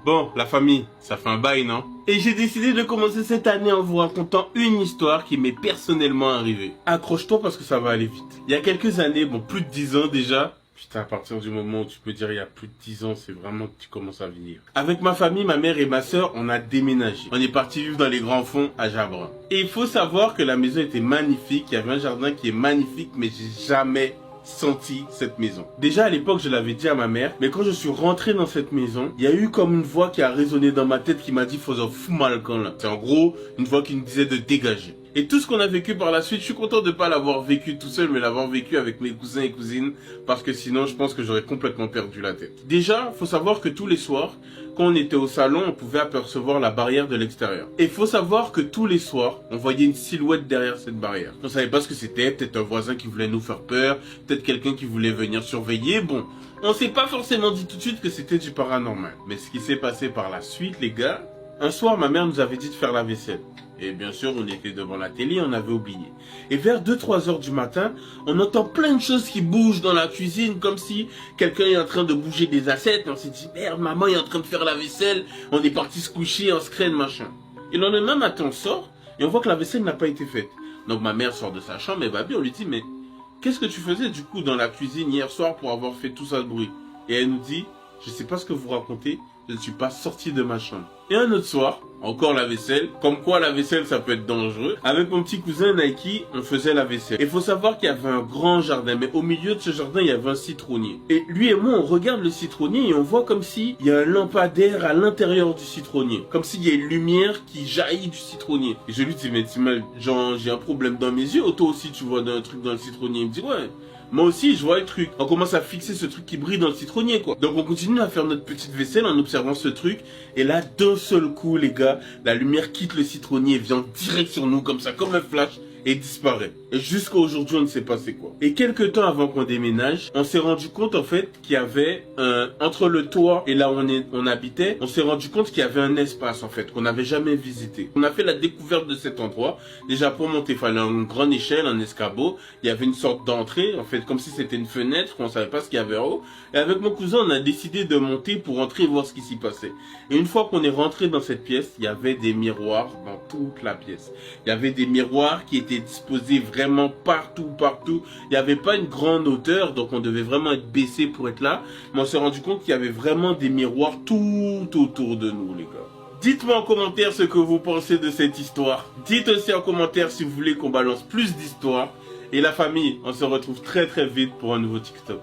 Bon, la famille, ça fait un bail, non? Et j'ai décidé de commencer cette année en vous racontant une histoire qui m'est personnellement arrivée. Accroche-toi parce que ça va aller vite. Il y a quelques années, bon, plus de 10 ans déjà. Putain, à partir du moment où tu peux dire il y a plus de 10 ans, c'est vraiment que tu commences à vieillir. Avec ma famille, ma mère et ma sœur, on a déménagé. On est parti vivre dans les grands fonds à Jabrun. Et il faut savoir que la maison était magnifique, il y avait un jardin qui est magnifique, mais j'ai jamais senti cette maison. Déjà à l'époque je l'avais dit à ma mère, mais quand je suis rentré dans cette maison, il y a eu comme une voix qui a résonné dans ma tête qui m'a dit faut en fous mal quand là. C'est en gros une voix qui me disait de dégager. Et tout ce qu'on a vécu par la suite, je suis content de ne pas l'avoir vécu tout seul, mais l'avoir vécu avec mes cousins et cousines, parce que sinon je pense que j'aurais complètement perdu la tête. Déjà, faut savoir que tous les soirs, quand on était au salon, on pouvait apercevoir la barrière de l'extérieur. Et faut savoir que tous les soirs, on voyait une silhouette derrière cette barrière. On savait pas ce que c'était, peut-être un voisin qui voulait nous faire peur, peut-être quelqu'un qui voulait venir surveiller, bon. On s'est pas forcément dit tout de suite que c'était du paranormal. Mais ce qui s'est passé par la suite, les gars, un soir, ma mère nous avait dit de faire la vaisselle. Et bien sûr, on était devant la télé, on avait oublié. Et vers 2-3 heures du matin, on entend plein de choses qui bougent dans la cuisine, comme si quelqu'un est en train de bouger des assiettes. Et on s'est dit, merde, maman est en train de faire la vaisselle. On est parti se coucher, on se craigne, machin. Et le lendemain matin, on sort, et on voit que la vaisselle n'a pas été faite. Donc ma mère sort de sa chambre, et Babi, on lui dit, mais qu'est-ce que tu faisais du coup dans la cuisine hier soir pour avoir fait tout ça de bruit? Et elle nous dit, je sais pas ce que vous racontez, je ne suis pas sorti de ma chambre. Et un autre soir, encore la vaisselle, comme quoi la vaisselle ça peut être dangereux. Avec mon petit cousin Nike, on faisait la vaisselle. Il faut savoir qu'il y avait un grand jardin, mais au milieu de ce jardin, il y avait un citronnier. Et lui et moi, on regarde le citronnier et on voit comme s'il y a un lampadaire à l'intérieur du citronnier. Comme s'il y a une lumière qui jaillit du citronnier. Et je lui dis, mais genre, j'ai un problème dans mes yeux, ou toi aussi tu vois un truc dans le citronnier? Il me dit, ouais. Moi aussi, je vois le truc. On commence à fixer ce truc qui brille dans le citronnier, quoi. Donc, on continue à faire notre petite vaisselle en observant ce truc. Et là, d'un seul coup, les gars, la lumière quitte le citronnier et vient direct sur nous, comme ça, comme un flash, et disparaît. Et jusqu'à aujourd'hui, on ne sait pas c'est quoi. Et quelques temps avant qu'on déménage, on s'est rendu compte, en fait, qu'il y avait entre le toit et là où on habitait, on s'est rendu compte qu'il y avait un espace, en fait, qu'on n'avait jamais visité. On a fait la découverte de cet endroit. Déjà, pour monter, il fallait une grande échelle, un escabeau. Il y avait une sorte d'entrée, en fait, comme si c'était une fenêtre, qu'on savait pas ce qu'il y avait en haut. Et avec mon cousin, on a décidé de monter pour entrer et voir ce qui s'y passait. Et une fois qu'on est rentré dans cette pièce, il y avait des miroirs dans toute la pièce. Il y avait des miroirs qui étaient disposés vraiment partout. Il n'y avait pas une grande hauteur, donc on devait vraiment être baissé pour être là. Mais on s'est rendu compte qu'il y avait vraiment des miroirs tout autour de nous, les gars. Dites-moi en commentaire ce que vous pensez de cette histoire. Dites aussi en commentaire si vous voulez qu'on balance plus d'histoires. Et la famille, on se retrouve très vite pour un nouveau TikTok.